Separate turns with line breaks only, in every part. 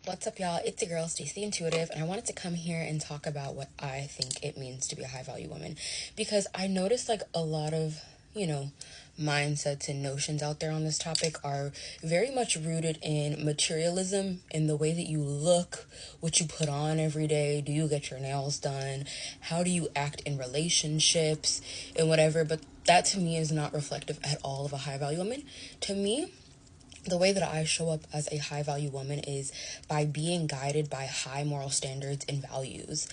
What's up, y'all? It's your girl, Stacey Intuitive, and I wanted to come here and talk about what I think it means to be a high value woman, because I noticed like a lot of, mindsets and notions out there on this topic are very much rooted in materialism, in the way that you look, what you put on every day, do you get your nails done, how do you act in relationships, and whatever. But that to me is not reflective at all of a high value woman. To me, the way that I show up as a high value woman is by being guided by high moral standards and values.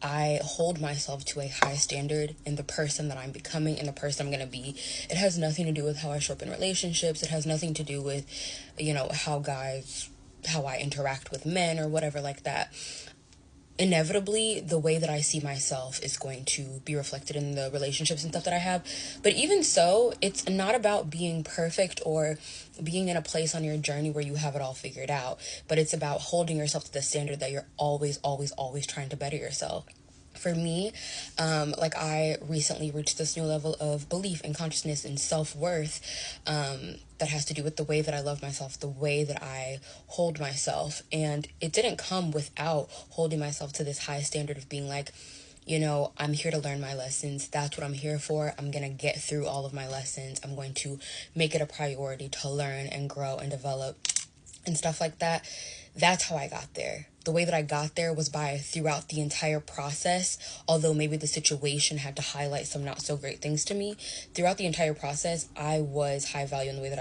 I hold myself to a high standard in the person that I'm becoming and the person I'm going to be. It has nothing to do with how I show up in relationships. It has nothing to do with, how I interact with men or whatever like that. Inevitably, the way that I see myself is going to be reflected in the relationships and stuff that I have. But even so, it's not about being perfect or being in a place on your journey where you have it all figured out, but it's about holding yourself to the standard that you're always, always, always trying to better yourself. For me, I recently reached this new level of belief and consciousness and self-worth, that has to do with the way that I love myself, the way that I hold myself. And it didn't come without holding myself to this high standard of being like, I'm here to learn my lessons. That's what I'm here for. I'm going to get through all of my lessons. I'm going to make it a priority to learn and grow and develop and stuff like that. That's how I got there. The way that I got there was by throughout the entire process, although maybe the situation had to highlight some not so great things to me. Throughout the entire process, I was high value in the way that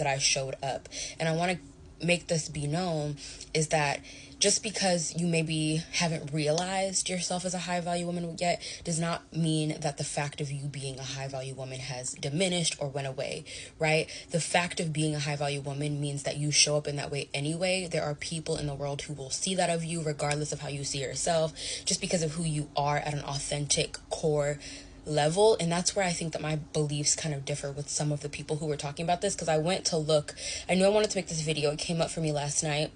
I showed up. And I want to make this be known is that just because you maybe haven't realized yourself as a high value woman yet does not mean that the fact of you being a high value woman has diminished or went away, right? The fact of being a high value woman means that you show up in that way anyway. There are people in the world who will see that of you regardless of how you see yourself, just because of who you are at an authentic core level. And that's where I think that my beliefs kind of differ with some of the people who were talking about this, because I went to look. I knew I wanted to make this video. It came up for me last night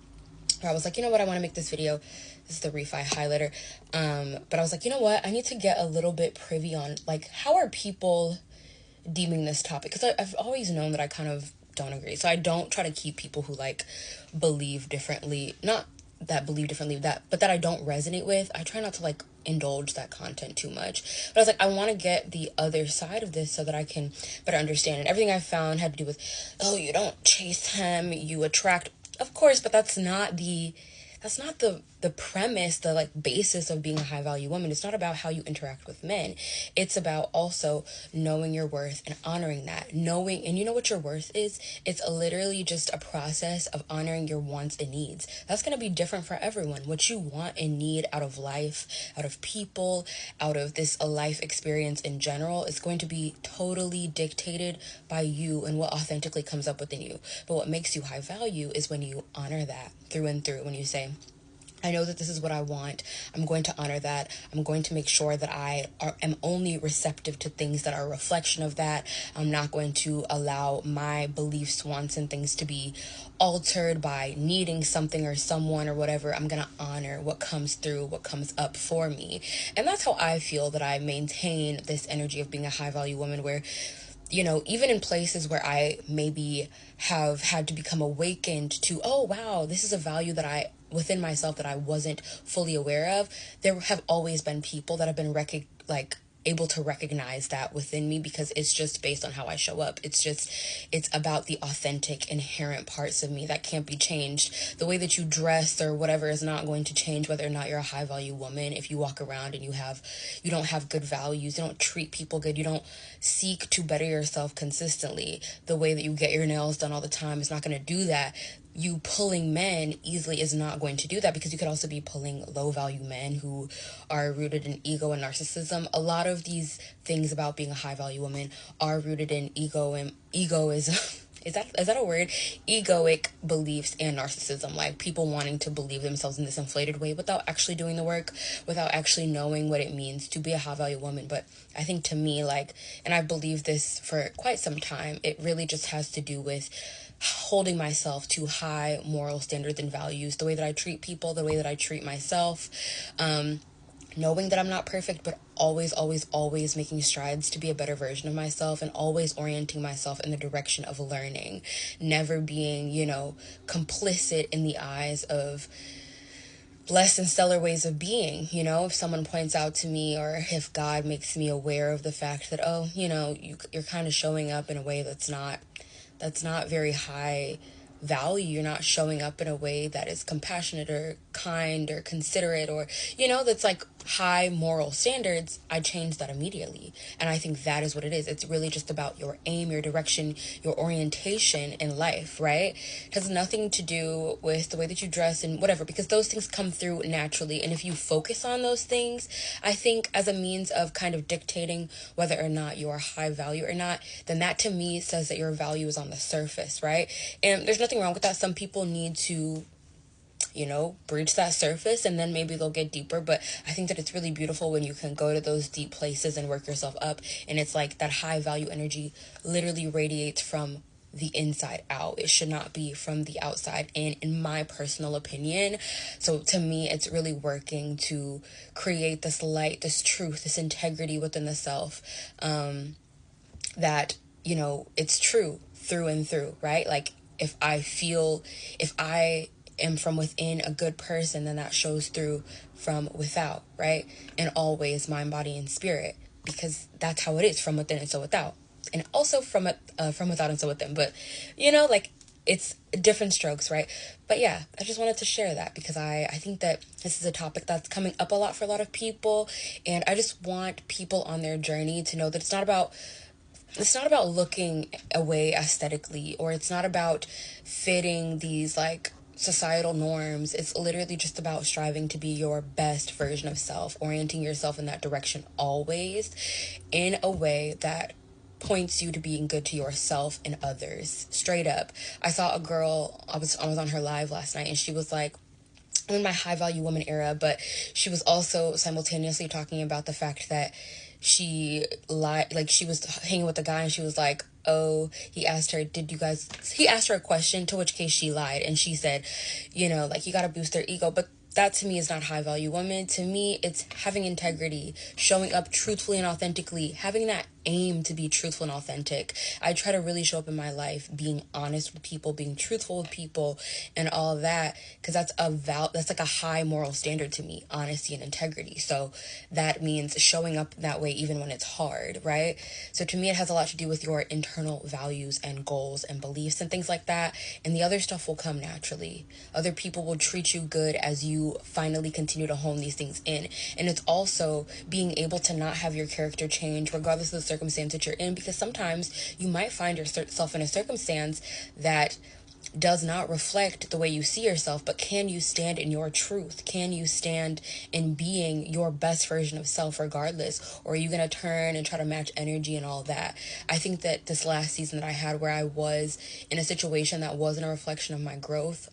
where I was like, you know what, I want to make this video. This is the Refi highlighter. But I was like, you know what, I need to get a little bit privy on, like, how are people deeming this topic? Because I've always known that I kind of don't agree. So I don't try to keep people who, like, believe differently. Not that believe differently, but that I don't resonate with. I try not to, like, indulge that content too much. But I was like, I want to get the other side of this so that I can better understand. And everything I found had to do with, oh, you don't chase him, you attract. Of course, but that's not the premise, the like basis of being a high value woman. It's not about how you interact with men. It's about also knowing your worth and honoring that. Knowing, and you know what your worth is? It's literally just a process of honoring your wants and needs. That's going to be different for everyone. What you want and need out of life, out of people, out of this life experience in general is going to be totally dictated by you and what authentically comes up within you. But what makes you high value is when you honor that through and through, when you say, I know that this is what I want. I'm going to honor that. I'm going to make sure that am only receptive to things that are a reflection of that. I'm not going to allow my beliefs, wants, and things to be altered by needing something or someone or whatever. I'm going to honor what comes through, what comes up for me. And that's how I feel that I maintain this energy of being a high value woman, where even in places where I maybe have had to become awakened to, oh, wow, this is a value that within myself that I wasn't fully aware of, there have always been people that have been able to recognize that within me, because it's just based on how I show up. It's about the authentic, inherent parts of me that can't be changed. The way that you dress or whatever is not going to change whether or not you're a high value woman. If you walk around and you don't have good values, you don't treat people good, you don't seek to better yourself consistently. The way that you get your nails done all the time is not going to do that. You pulling men easily is not going to do that, because you could also be pulling low value men who are rooted in ego and narcissism. A lot of these things about being a high value woman are rooted in ego, and ego is is that a word? Egoic beliefs and narcissism, like people wanting to believe themselves in this inflated way without actually doing the work, without actually knowing what it means to be a high value woman. But I think to me, and I've believed this for quite some time, it really just has to do with holding myself to high moral standards and values, the way that I treat people, the way that I treat myself, knowing that I'm not perfect, but always, always, always making strides to be a better version of myself, and always orienting myself in the direction of learning, never being, complicit in the eyes of less than stellar ways of being. If someone points out to me, or if God makes me aware of the fact that, oh, you're kind of showing up in a way that's not very high value. You're not showing up in a way that is compassionate or kind or considerate, or that's like high moral standards. I change that immediately. And I think that is what it is. It's really just about your aim, your direction, your orientation in life, right? It has nothing to do with the way that you dress and whatever, because those things come through naturally. And if you focus on those things, I think, as a means of kind of dictating whether or not you are high value or not, then that to me says that your value is on the surface, right? And there's nothing wrong with that. Some people need to breach that surface, and then maybe they'll get deeper. But I think that it's really beautiful when you can go to those deep places and work yourself up. And it's like that high value energy literally radiates from the inside out. It should not be from the outside in my personal opinion. So to me, it's really working to create this light, this truth, this integrity within the self, that, it's true through and through, right? Like, if I am from within a good person, then that shows through from without, right? In all ways, mind, body, and spirit, because that's how it is, from within and so without, and also from without and so within. But like, it's different strokes, right? But yeah, I just wanted to share that because I think that this is a topic that's coming up a lot for a lot of people, and I just want people on their journey to know that it's not about looking away aesthetically, or it's not about fitting these like societal norms. It's literally just about striving to be your best version of self, orienting yourself in that direction always, in a way that points you to being good to yourself and others. Straight up. I saw a girl, I was on her live last night, and she was like, I'm in my high value woman era, but she was also simultaneously talking about the fact that she lied, like she was hanging with a guy, and she was like, oh, he asked her a question, to which case she lied, and she said, like, you gotta boost their ego. But that to me is not high value woman. To me, it's having integrity, showing up truthfully and authentically, having that aim to be truthful and authentic. I try to really show up in my life being honest with people, being truthful with people, and all of that, because that's like a high moral standard to me, honesty and integrity. So that means showing up that way even when it's hard, right? So to me, it has a lot to do with your internal values and goals and beliefs and things like that, and the other stuff will come naturally. Other people will treat you good as you finally continue to hone these things in. And it's also being able to not have your character change regardless of the circumstance that you're in, because sometimes you might find yourself in a circumstance that does not reflect the way you see yourself, but can you stand in your truth? Can you stand in being your best version of self regardless? Or are you going to turn and try to match energy and all that? I think that this last season that I had, where I was in a situation that wasn't a reflection of my growth,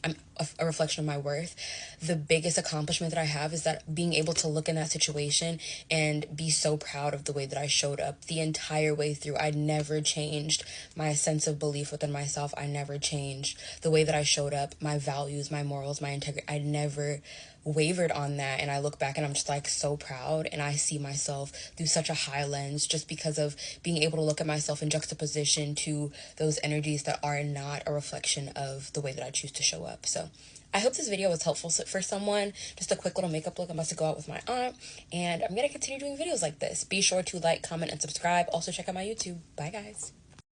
a reflection of my worth, the biggest accomplishment that I have is that being able to look in that situation and be so proud of the way that I showed up the entire way through. I never changed my sense of belief within myself. I never changed the way that I showed up, my values, my morals, my integrity. I never wavered on that. And I look back and I'm just like so proud, and I see myself through such a high lens just because of being able to look at myself in juxtaposition to those energies that are not a reflection of the way that I choose to show up. So I hope this video was helpful for someone. Just a quick little makeup look. I'm about to go out with my aunt, and I'm going to continue doing videos like this. Be sure to like, comment, and subscribe. Also check out my YouTube. Bye guys.